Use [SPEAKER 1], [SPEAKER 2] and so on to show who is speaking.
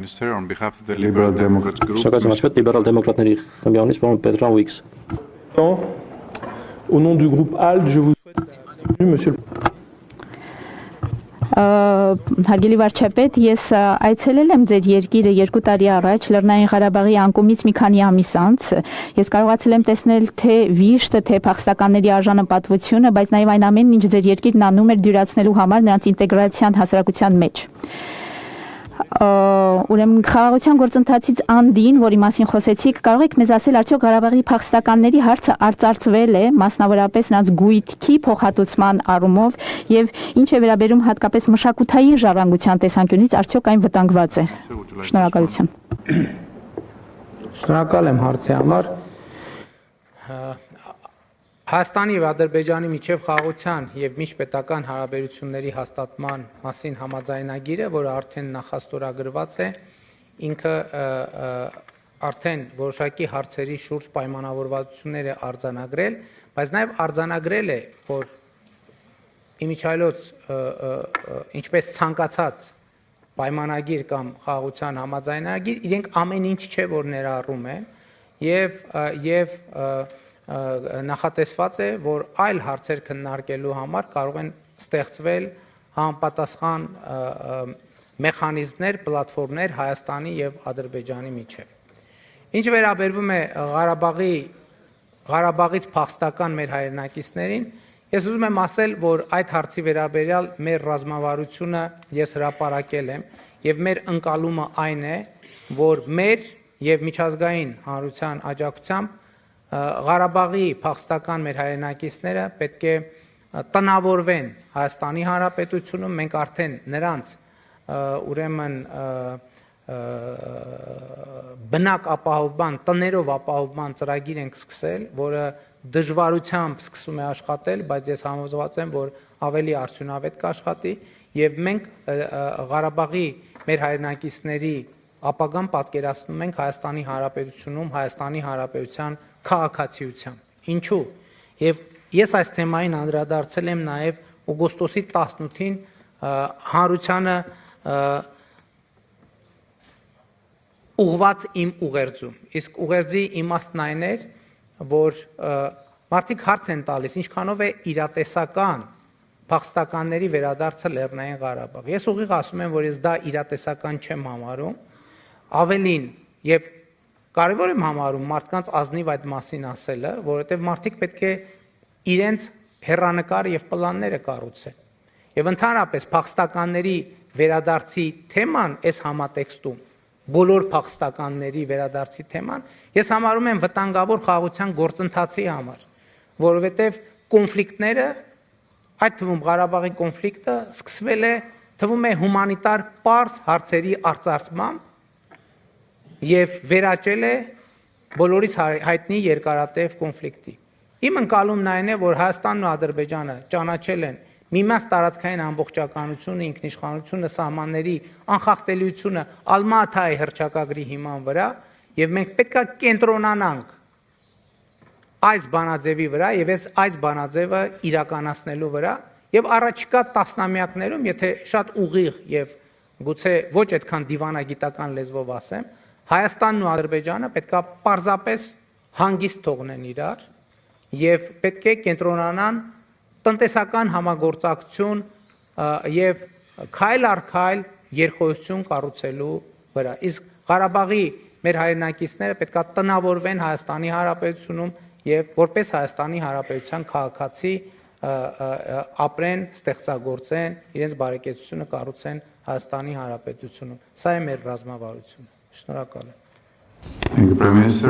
[SPEAKER 1] Minister, on behalf of the Liberal Democrats Group.
[SPEAKER 2] Liberal Democrates Petran Wix.
[SPEAKER 3] Au nom du groupe ALDE, je vous souhaite la bienvenue, monsieur le
[SPEAKER 4] Հարգելի վարչապետ, ես այցելել եմ ձեր երկիրը 2 տարի առաջ Լեռնային Ղարաբաղի անկումից մի քանի ամիս անց։ Ես կարողացել եմ տեսնել թե վիշտը, թե փախստականների արժանապատվությունը, բայց նաև այն ամենն, ինչ ձեր երկիրն անում էր դյուրացնելու համար նրանց ինտեգրացիան հասարակության մեջ։ Ուրեմն խաղաղության գործընթացից անդին, որի մասին խոսեցիք, կարող եք մեզ ասել, արդյոք Ղարաբաղի փախստականների հարցը արծարծվել է, մասնավորապես նրանց գույքի փոխհատուցման առումով, եւ ինչ է վերաբերում հատկապես մշակութային ժառանգության տեսանկյունից, արդյոք այն վտանգված է։ Շնորհակալություն։
[SPEAKER 5] Շնորհակալ եմ հարցի համար։ Հայաստանի եւ Ադրբեջանի միջև խաղաղության եւ միջպետական հարաբերությունների հաստատման մասին համաձայնագիրը, որը արդեն նախաստորագրված է, ինքը արդեն որոշակի հարցերի շուրջ պայմանավորվածություններ է արձանագրել, բայց նաեւ արձանագրել է, որ իմիջիայլոց ինչպես ցանկացած պայմանագիր կամ խաղաղության համաձայնագիր, իրենք ամեն ինչ չէ, որ ներառում են եւ նախատեսված է, որ այլ հարցեր քննարկելու համար կարող են ստեղծվել համապատասխան մեխանիզմներ, պլատֆորմներ Հայաստանի եւ Ադրբեջանի միջև։ Ինչ վերաբերվում է Ղարաբաղից փախստական մեր հայրենակիցներին, ես ուզում եմ ասել, որ այդ հարցի վերաբերյալ մեր ռազմավարությունը ես հրապարակել եմ եւ մեր ընկալումը այն է, որ մեր եւ միջազգային հանրության աջակցությամբ Ղարաբաղի փախստական մեր հայրենակիցները պետք է տնավորվեն Հայաստանի Հանրապետությունում, մենք արդեն նրանց ուրեմն բնակ ապահովման, տներով ապահովման ծրագիր ենք սկսել, որը դժվարությամբ սկսում է աշխատել, բայց ես համոզված եմ, որ ավելի արդյունավետ կաշխատի եւ մենք Ղարաբաղի մեր հայրենակիցների ապագան պատկերացնում ենք Հայաստանի Հանրապետությունում, Հայաստանի Հանրապետության քաղաքացիությամբ։ Ինչու։ Եվ ես այս թեմային անդրադարձել եմ նաև օգոստոսի 18-ին հանրությանը ուղված իմ ուղերձում։ Իսկ ուղերձի իմաստն այն էր, որ մարդիկ հարց են տալիս, ինչքանով է իրատեսական փախստականների վերադարձը Լեռնային Ղարաբաղ։ Ես ուղիղ ասում եմ, որ ես դա իրատեսական չեմ համարում, ավելին եւ կարևոր եմ համարում մարդկանց ազնիվ այդ մասին ասելը, որովհետև մարդիկ պետք է իրենց հեռանկարը եւ պլանները կառուցեն։ Եվ ընդհանրապես փախստականների վերադարձի թեման այս համատեքստում, բոլոր փախստականների վերադարձի թեման, ես համարում եմ վտանգավոր խաղաղության գործընթացի համար, որովհետև կոնֆլիկտները, այդ թվում Ղարաբաղի կոնֆլիկտը սկսվել է, թվում է հումանիտար պարզ հարցերի արծարծմամբ եւ վերաճել է բոլորից հայտնի երկարատև կոնֆլիկտի։ Իմ ընկալումն այն է, որ Հայաստանն ու Ադրբեջանը ճանաչել են միմյանց տարածքային ամբողջականությունը, ինքնիշխանությունը, սահմանների անխախտելիությունը Ալմա-Աթայի հռչակագրի հիման վրա, եւ մենք պետք է կենտրոնանանք այս բանաձևի վրա եւ այս բանաձևը իրականացնելու վրա եւ առաջիկա տասնամյակներում, եթե շատ ուղիղ եւ գուցե ոչ այդքան դիվանագիտական լեզվով ասեմ, Հայաստանն ու Ադրբեջանը պետք է պարզապես հանգիստ թողնեն իրար եւ պետք է կենտրոնանան տնտեսական համագործակցություն եւ քայլ առ քայլ երկխոսություն կառուցելու վրա։ Իսկ Ղարաբաղի մեր հայրենակիցները պետք է տնավորվեն Հայաստանի Հանրապետությունում եւ որպես Հայաստանի Հանրապետության քաղաքացի ապրեն, ստեղծագործեն, իրենց բարեկեցությունը կառուցեն Հայաստանի Հանրապետությունում։ Սա է մեր ռազմավարությունը։ Շնորհակալ եմ։
[SPEAKER 1] Thank you, Prime Minister.